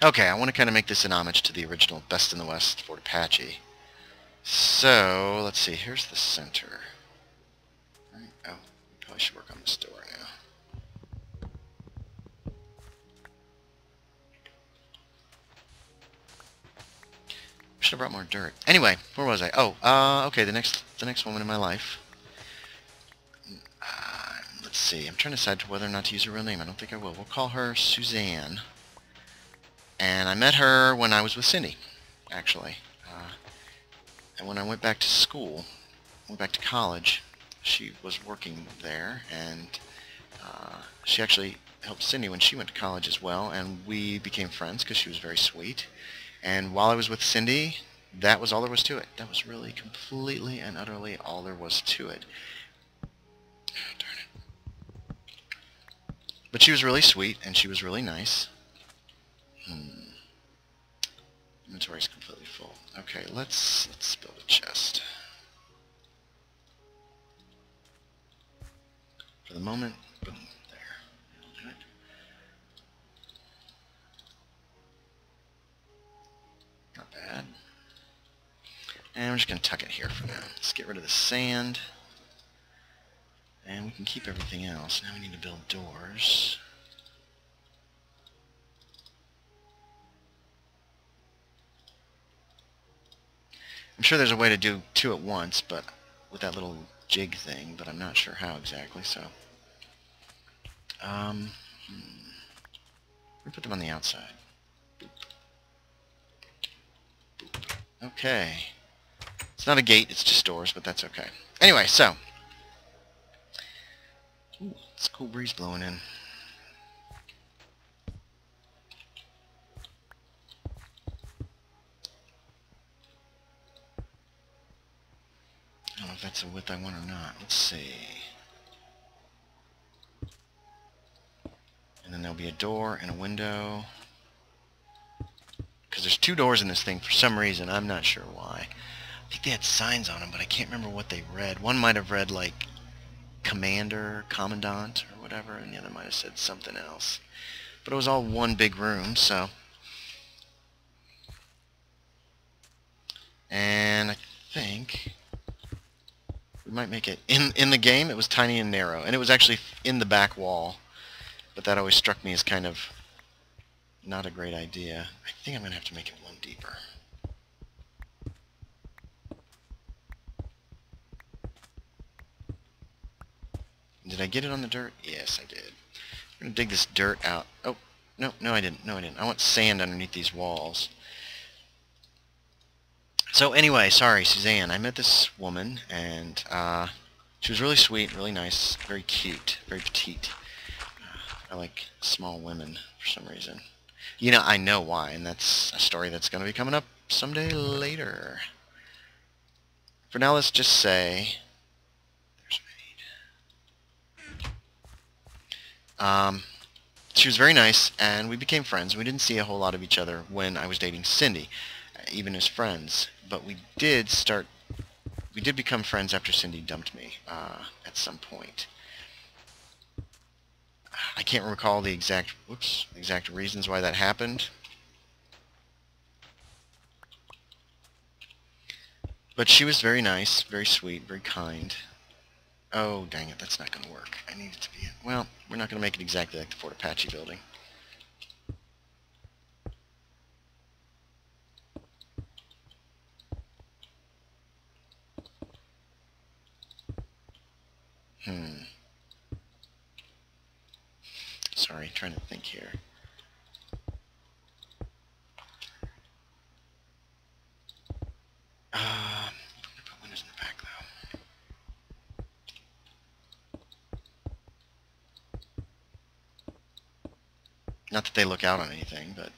Okay, I want to kind of make this an homage to the original Best in the West Fort Apache. So, let's see, here's the center. Right. Oh, probably should work on this door now. Should have brought more dirt. Anyway, where was I? Oh, okay, the next woman in my life. Let's see, I'm trying to decide whether or not to use her real name. I don't think I will. We'll call her Suzanne. And I met her when I was with Cindy, actually. And when I went back to school, went back to college, she was working there, and she actually helped Cindy when she went to college as well, and we became friends because she was very sweet. And while I was with Cindy, that was all there was to it. That was really completely and utterly all there was to it. Darn it. But she was really sweet, and she was really nice. Inventory's completely full. Okay, let's build a chest. For the moment, boom, there. That'll do it. Not bad. And I'm just going to tuck it here for now. Let's get rid of the sand. And we can keep everything else. Now we need to build doors. I'm sure there's a way to do two at once, but with that little jig thing, but I'm not sure how exactly, so. We put them on the outside. Boop. Boop. Okay. It's not a gate, it's just doors, but that's okay. Anyway, so. Ooh, it's a cool breeze blowing in. I don't know if that's the width I want or not. Let's see. And then there'll be a door and a window. Because there's two doors in this thing for some reason. I'm not sure why. I think they had signs on them, but I can't remember what they read. One might have read, like, Commander, Commandant, or whatever, and the other might have said something else. But it was all one big room, so. And I think we might make it in the game. It was tiny and narrow, and it was actually in the back wall, but that always struck me as kind of not a great idea. I think I'm gonna have to make it one deeper. Did I get it on the dirt? Yes, I did. I'm gonna dig this dirt out. Oh, no, I didn't. I want sand underneath these walls. So anyway, sorry, Suzanne. I met this woman, and she was really sweet, really nice, very cute, very petite. I like small women for some reason. You know, I know why, and that's a story that's going to be coming up someday later. For now, let's just say... There's Maid. She was very nice, and we became friends. We didn't see a whole lot of each other when I was dating Cindy, even as friends. But we did become friends after Cindy dumped me at some point. I can't recall the exact reasons why that happened. But she was very nice, very sweet, very kind. Oh, dang it, that's not going to work. I need it to be... Well, we're not going to make it exactly like the Fort Apache building. Sorry, trying to think here. I'm going to put windows in the back, though. Not that they look out on anything, but...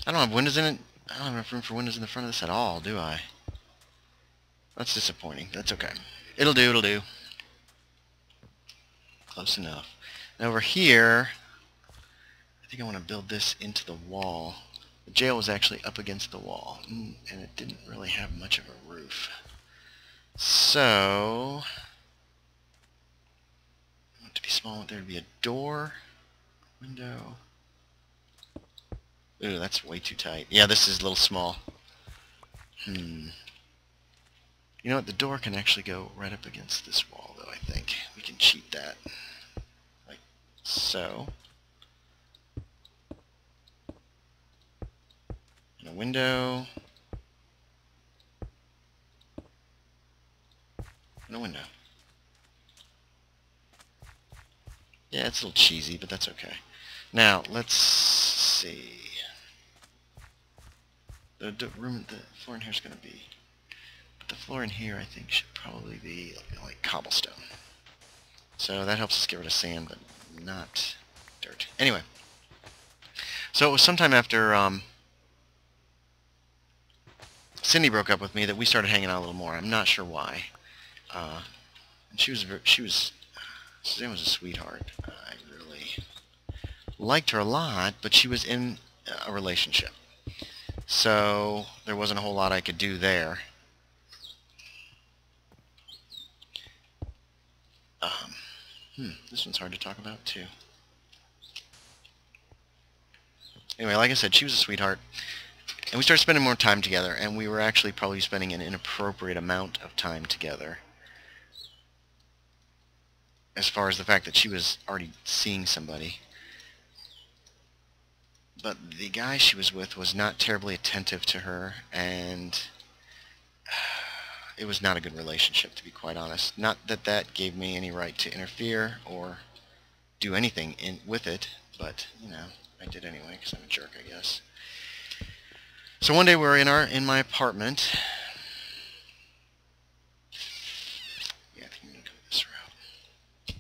I don't have windows in it. I don't have enough room for windows in the front of this at all, do I? That's disappointing. That's okay. It'll do, it'll do. Close enough. Now over here, I think I want to build this into the wall. The jail was actually up against the wall, and it didn't really have much of a roof. So, I'll be small. There'd be a door, window. Ooh, that's way too tight. Yeah, this is a little small. You know what? The door can actually go right up against this wall, though, I think. We can cheat that. Like so. And a window. And a window. Yeah, it's a little cheesy, but that's okay. Now, let's see. The floor in here is going to be... But the floor in here, I think, should probably be like cobblestone. So that helps us get rid of sand, but not dirt. Anyway. So it was sometime after Cindy broke up with me that we started hanging out a little more. I'm not sure why. And Suzanne was a sweetheart. I really liked her a lot, but she was in a relationship. So there wasn't a whole lot I could do there. This one's hard to talk about too. Anyway, like I said, she was a sweetheart. And we started spending more time together, and we were actually probably spending an inappropriate amount of time together. As far as the fact that she was already seeing somebody. But the guy she was with was not terribly attentive to her, and it was not a good relationship, to be quite honest. Not that that gave me any right to interfere or do anything with it, but, you know, I did anyway, because I'm a jerk, I guess. So one day we were in my apartment. Yeah, I think I'm going to go this route.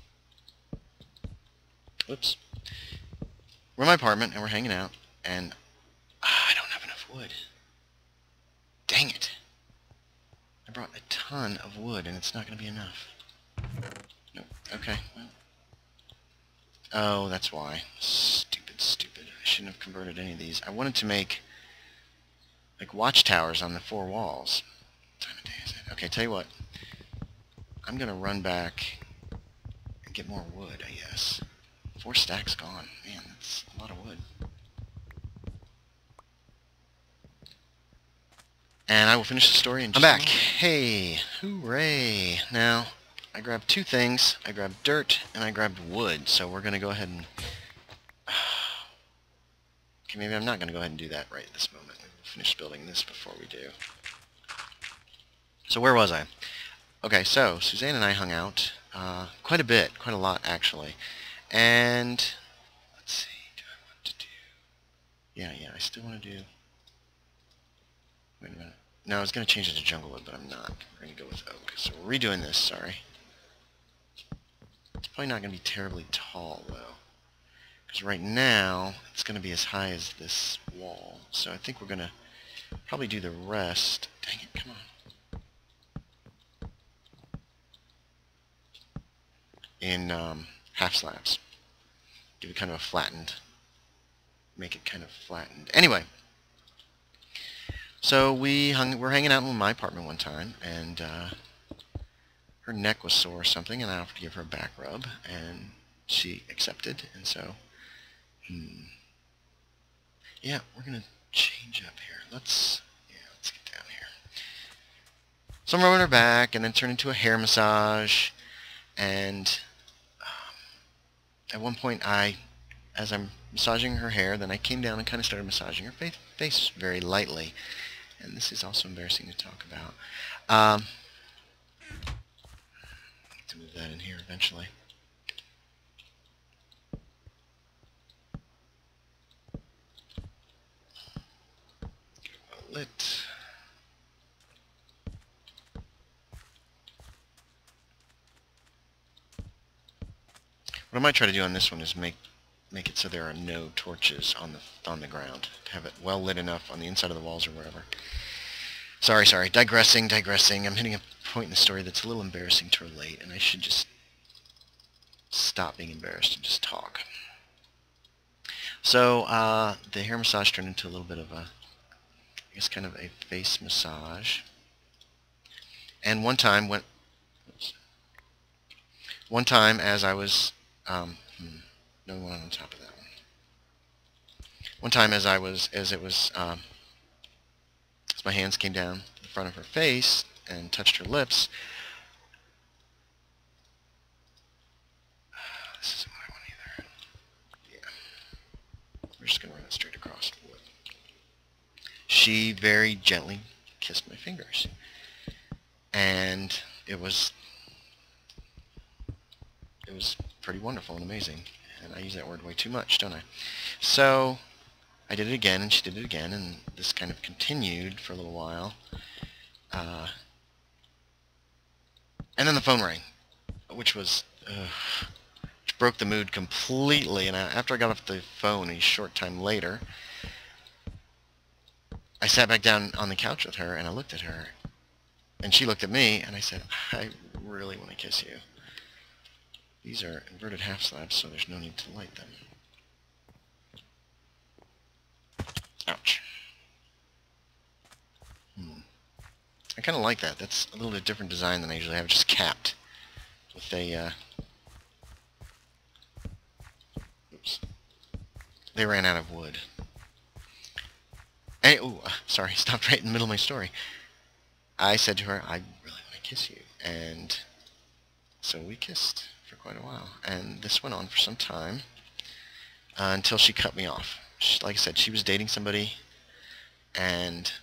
Whoops. We're in my apartment, and we're hanging out, and I don't have enough wood. Dang it. I brought a ton of wood, and it's not going to be enough. Nope. Okay. Well. Oh, that's why. Stupid, stupid. I shouldn't have converted any of these. I wanted to make, like, watchtowers on the 4 walls. What time of day is it? Okay, tell you what. I'm going to run back and get more wood, I guess. 4 stacks gone. Man, that's a lot of wood. And I will finish the story in just a moment. I'm back. Hey, hooray. Now, I grabbed 2 things. I grabbed dirt, and I grabbed wood. So we're going to go ahead and... Okay, maybe I'm not going to go ahead and do that right at this moment. We'll finish building this before we do. So where was I? Okay, so Suzanne and I hung out quite a bit. Quite a lot, actually. And... let's see. Do I want to do... Yeah, I still want to do... Wait a minute. No, I was going to change it to jungle wood, but I'm not. We're going to go with oak. So we're redoing this, sorry. It's probably not going to be terribly tall, though. Because right now, it's going to be as high as this wall. So I think we're going to probably do the rest. Dang it, come on. In half slabs. Give it kind of a flattened. Make it kind of flattened. Anyway. So we're hanging out in my apartment one time, and her neck was sore or something, and I offered to give her a back rub, and she accepted, and so, yeah, we're going to change up here. Let's get down here. So I'm rubbing her back, and then turn into a hair massage, and at one point as I'm massaging her hair, then I came down and kind of started massaging her face very lightly. And this is also embarrassing to talk about. I'll have to move that in here eventually. Lit. What I might try to do on this one is make it so there are no torches on the ground. Have it well lit enough on the inside of the walls or wherever. Sorry. Digressing. I'm hitting a point in the story that's a little embarrassing to relate, and I should just stop being embarrassed and just talk. So the hair massage turned into a little bit of a, I guess, kind of a face massage. And one time as I was No one on top of that one. One time, as my hands came down in front of her face and touched her lips. This isn't what I want either. Yeah. We're just going to run it straight across the wood. She very gently kissed my fingers. And it was pretty wonderful and amazing. And I use that word way too much, don't I? So I did it again, and she did it again, and this kind of continued for a little while. And then the phone rang, which broke the mood completely. And after I got off the phone a short time later, I sat back down on the couch with her, and I looked at her, and she looked at me, and I said, I really want to kiss you. These are inverted half slabs, so there's no need to light them. Ouch. I kind of like that. That's a little bit different design than I usually have, just capped with a, oops. They ran out of wood. And, sorry, stopped right in the middle of my story. I said to her, I really want to kiss you. And so we kissed for quite a while. And this went on for some time until she cut me off. Like I said, she was dating somebody and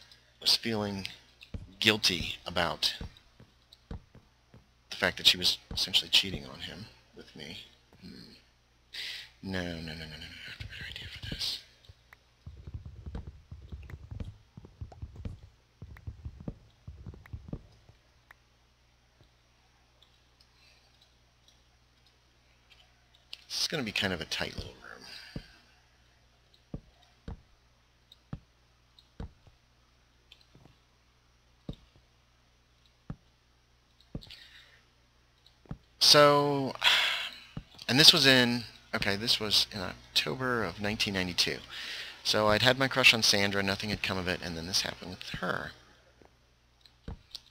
was feeling guilty about the fact that she was essentially cheating on him with me. No. I have a better idea for this. This is going to be kind of a tight little room. So, and this was in October of 1992. So I'd had my crush on Sandra, nothing had come of it, and then this happened with her.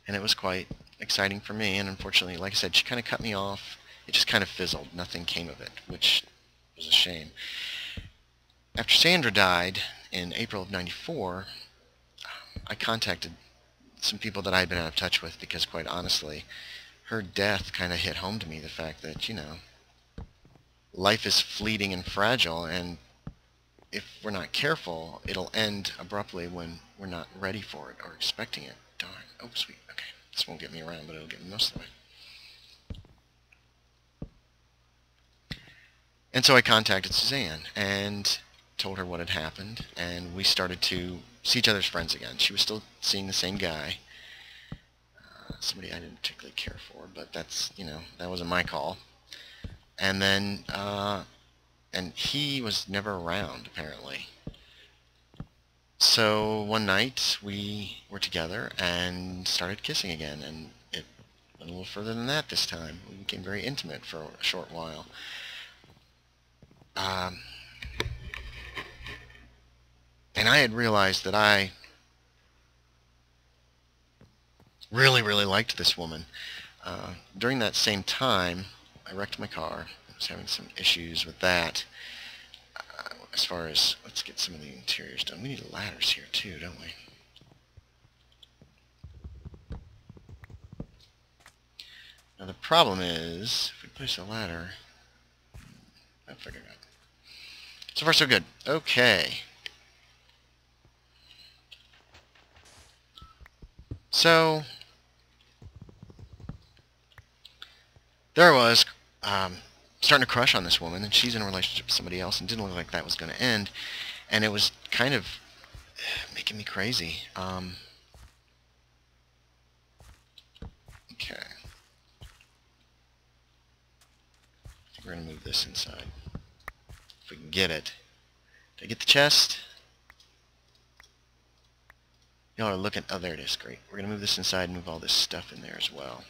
And it was quite exciting for me, and unfortunately, like I said, she kind of cut me off. It just kind of fizzled. Nothing came of it, which was a shame. After Sandra died in April of 94, I contacted some people that I had been out of touch with because, quite honestly, her death kind of hit home to me, the fact that, life is fleeting and fragile, and if we're not careful, it'll end abruptly when we're not ready for it or expecting it. Darn. Oh, sweet. Okay. This won't get me around, but it'll get me most of the way. And so I contacted Suzanne and told her what had happened, and we started to see each other's friends again. She was still seeing the same guy. Somebody I didn't particularly care for, but that's, that wasn't my call. And then, and he was never around, apparently. So one night we were together and started kissing again, and it went a little further than that this time. We became very intimate for a short while. And I had realized that I really liked this woman. During that same time, I wrecked my car. I was having some issues with that. As far as, let's get some of the interiors done. We need ladders here too, don't we? Now the problem is, if we place a ladder, I'll figure it out. So far so good. Okay. So there I was, starting to crush on this woman, and she's in a relationship with somebody else, and didn't look like that was going to end, and it was kind of making me crazy. Okay. I think we're going to move this inside. If we can get it. Did I get the chest? Y'all are looking... Oh, there it is. Great. We're going to move this inside and move all this stuff in there as well.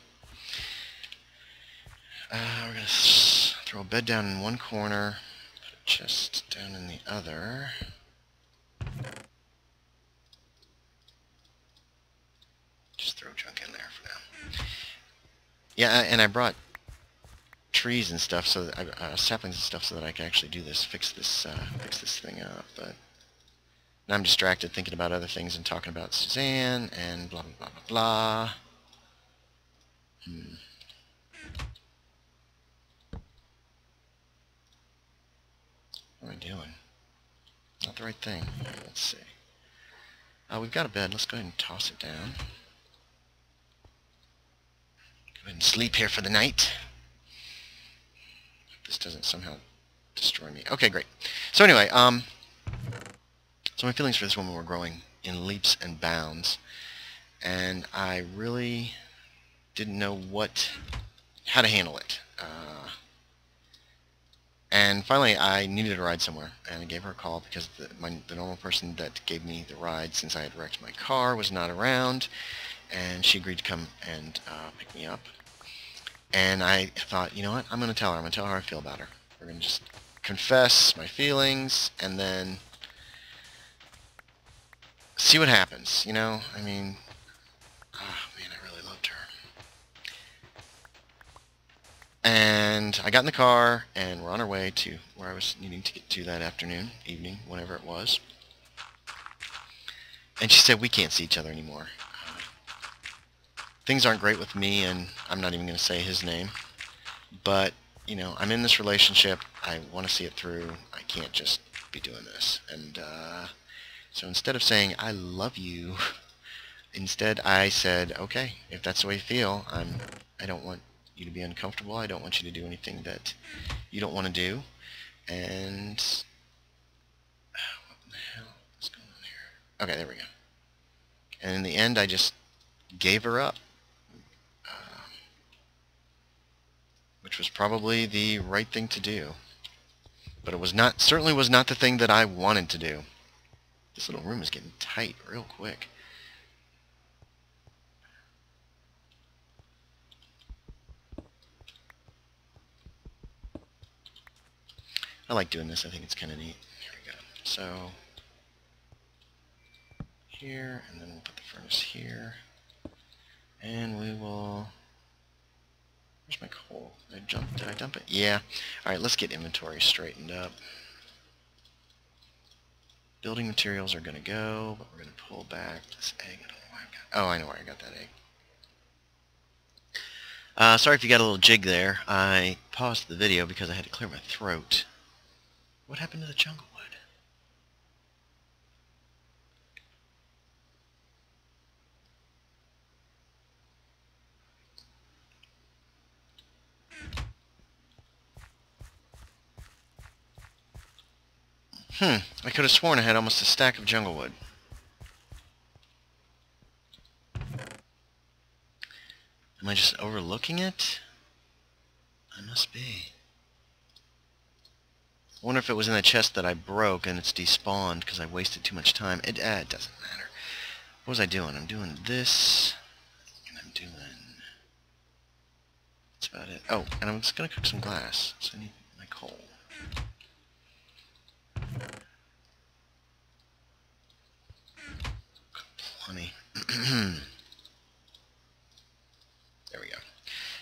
We're going to throw a bed down in one corner, put a chest down in the other. Just throw junk in there for now. Yeah, and I brought trees and stuff, so that saplings and stuff, so that I can actually do this, fix this thing up. But now I'm distracted thinking about other things and talking about Suzanne and blah blah blah blah blah. What am I doing? Not the right thing. Let's see. We've got a bed. Let's go ahead and toss it down. Go ahead and sleep here for the night. This doesn't somehow destroy me. Okay, great. So anyway, so my feelings for this woman were growing in leaps and bounds, and I really didn't know how to handle it. And finally, I needed a ride somewhere, and I gave her a call because the normal person that gave me the ride, since I had wrecked my car, was not around, and she agreed to come and pick me up. And I thought, you know what, I'm going to tell her. I'm going to tell her how I feel about her. We're going to just confess my feelings, and then see what happens, you know? I mean, oh man, I really loved her. And I got in the car, and we're on our way to where I was needing to get to that afternoon, evening, whenever it was. And she said, we can't see each other anymore. Things aren't great with me, and I'm not even going to say his name. But, you know, I'm in this relationship. I want to see it through. I can't just be doing this. And so instead of saying, I love you, instead I said, okay, if that's the way you feel, I don't want you to be uncomfortable. I don't want you to do anything that you don't want to do. And what the hell is going on here? Okay, there we go. And in the end, I just gave her up, which was probably the right thing to do. But it was not, certainly was not the thing that I wanted to do. This little room is getting tight real quick. I like doing this. I think it's kind of neat. Here we go. So here, and then we'll put the furnace here, and we will. Where's my coal? Did I dump it? Yeah. All right. Let's get inventory straightened up. Building materials are going to go, but we're going to pull back this egg. I don't know why I've got. Oh, I know where I got that egg. Sorry if you got a little jig there. I paused the video because I had to clear my throat. What happened to the jungle wood? I could have sworn I had almost a stack of jungle wood. Am I just overlooking it? I must be. I wonder if it was in the chest that I broke and it's despawned because I wasted too much time. It doesn't matter. What was I doing? I'm doing this, and I'm doing... That's about it. Oh, and I'm just going to cook some glass, so I need my coal. Plenty. There we go.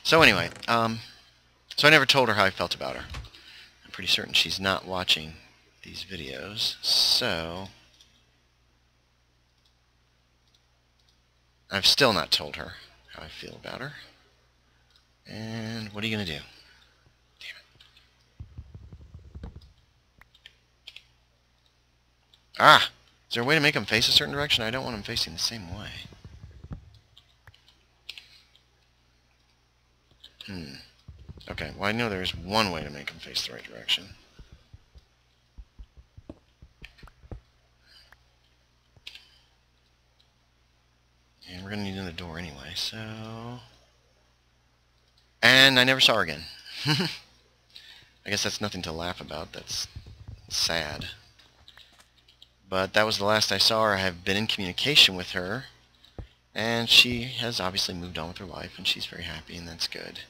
So anyway, so I never told her how I felt about her. I'm pretty certain she's not watching these videos, so I've still not told her how I feel about her. And what are you going to do? Damn it. Ah! Is there a way to make them face a certain direction? I don't want them facing the same way. Okay, well I know there's one way to make them face the right direction. And we're going to need another door anyway, so... And I never saw her again. I guess that's nothing to laugh about. That's sad. But that was the last I saw her. I have been in communication with her, and she has obviously moved on with her life, and she's very happy, and that's good.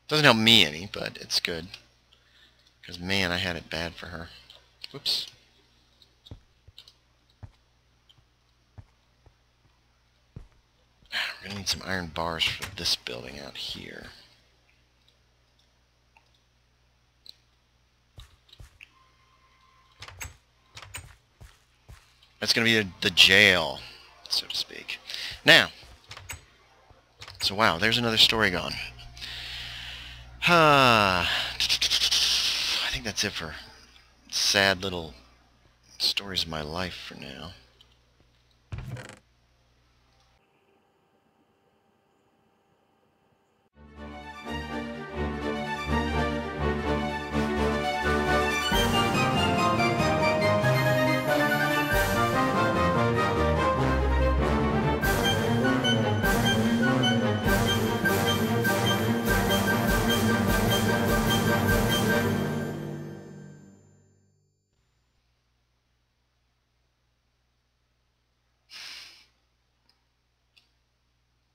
Doesn't help me any, but it's good. Because, man, I had it bad for her. Whoops. We're going to need need some iron bars for this building out here. That's going to be the jail, so to speak. Now, so wow, there's another story gone. I think that's it for sad little stories of my life for now.